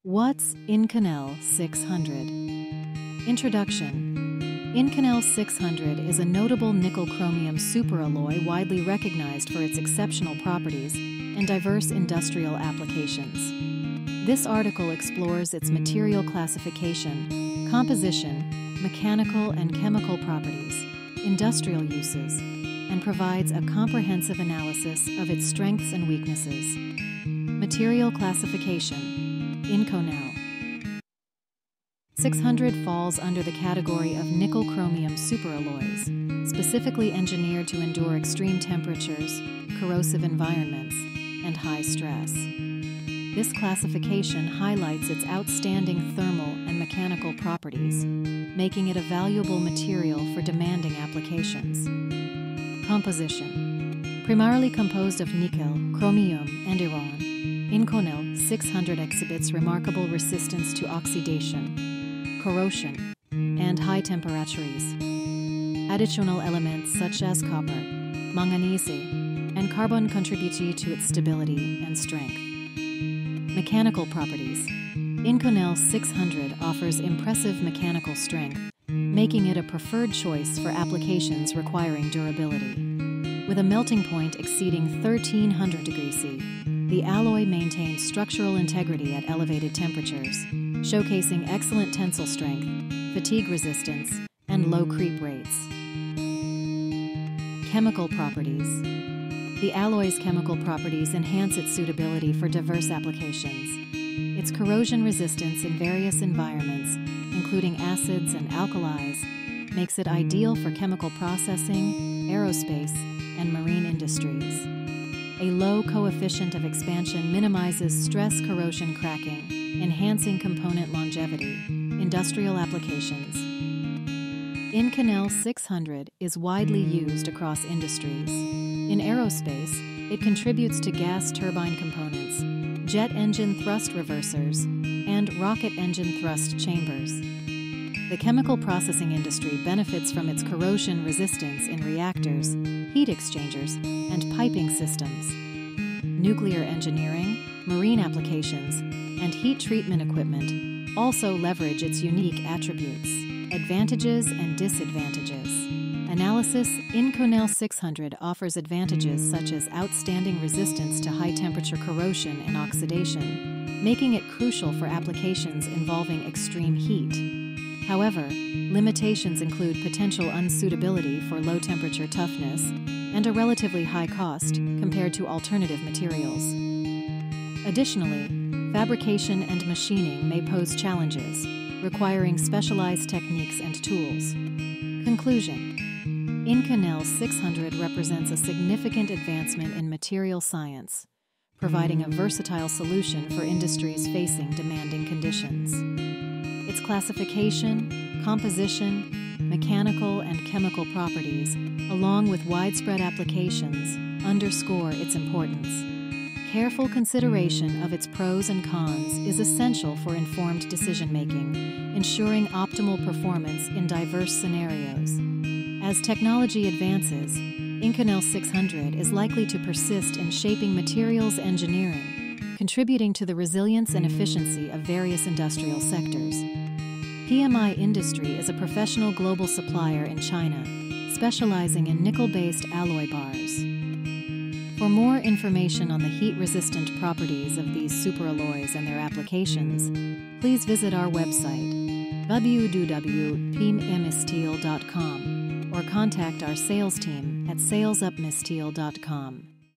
What's Inconel 600? Introduction. Inconel 600 is a notable nickel-chromium superalloy widely recognized for its exceptional properties and diverse industrial applications. This article explores its material classification, composition, mechanical and chemical properties, industrial uses, and provides a comprehensive analysis of its strengths and weaknesses. Material classification. Inconel 600 falls under the category of nickel-chromium superalloys, specifically engineered to endure extreme temperatures, corrosive environments, and high stress. This classification highlights its outstanding thermal and mechanical properties, making it a valuable material for demanding applications. Composition. Primarily composed of nickel, chromium, and iron, Inconel 600 exhibits remarkable resistance to oxidation, corrosion, and high temperatures. Additional elements such as copper, manganese, and carbon contribute to its stability and strength. Mechanical properties. Inconel 600 offers impressive mechanical strength, making it a preferred choice for applications requiring durability. With a melting point exceeding 1300 degrees C, the alloy maintains structural integrity at elevated temperatures, showcasing excellent tensile strength, fatigue resistance, and low creep rates. Chemical properties. The alloy's chemical properties enhance its suitability for diverse applications. Its corrosion resistance in various environments, including acids and alkalis, makes it ideal for chemical processing, aerospace, and marine industries. A low coefficient of expansion minimizes stress corrosion cracking, enhancing component longevity. Industrial applications. Inconel 600 is widely used across industries. In aerospace, it contributes to gas turbine components, jet engine thrust reversers, and rocket engine thrust chambers. The chemical processing industry benefits from its corrosion resistance in reactors, heat exchangers, and piping systems. Nuclear engineering, marine applications, and heat treatment equipment also leverage its unique attributes, advantages, and disadvantages. Analysis. Inconel 600 offers advantages such as outstanding resistance to high-temperature corrosion and oxidation, making it crucial for applications involving extreme heat. However, limitations include potential unsuitability for low-temperature toughness and a relatively high cost compared to alternative materials. Additionally, fabrication and machining may pose challenges, requiring specialized techniques and tools. Conclusion. Inconel 600 represents a significant advancement in material science, providing a versatile solution for industries facing demanding conditions. Its classification, composition, mechanical and chemical properties, along with widespread applications, underscore its importance. Careful consideration of its pros and cons is essential for informed decision-making, ensuring optimal performance in diverse scenarios. As technology advances, Inconel 600 is likely to persist in shaping materials engineering, contributing to the resilience and efficiency of various industrial sectors. PMI Industry is a professional global supplier in China, specializing in nickel-based alloy bars. For more information on the heat-resistant properties of these superalloys and their applications, please visit our website, W.Nr, or contact our sales team at salesupsteel.com.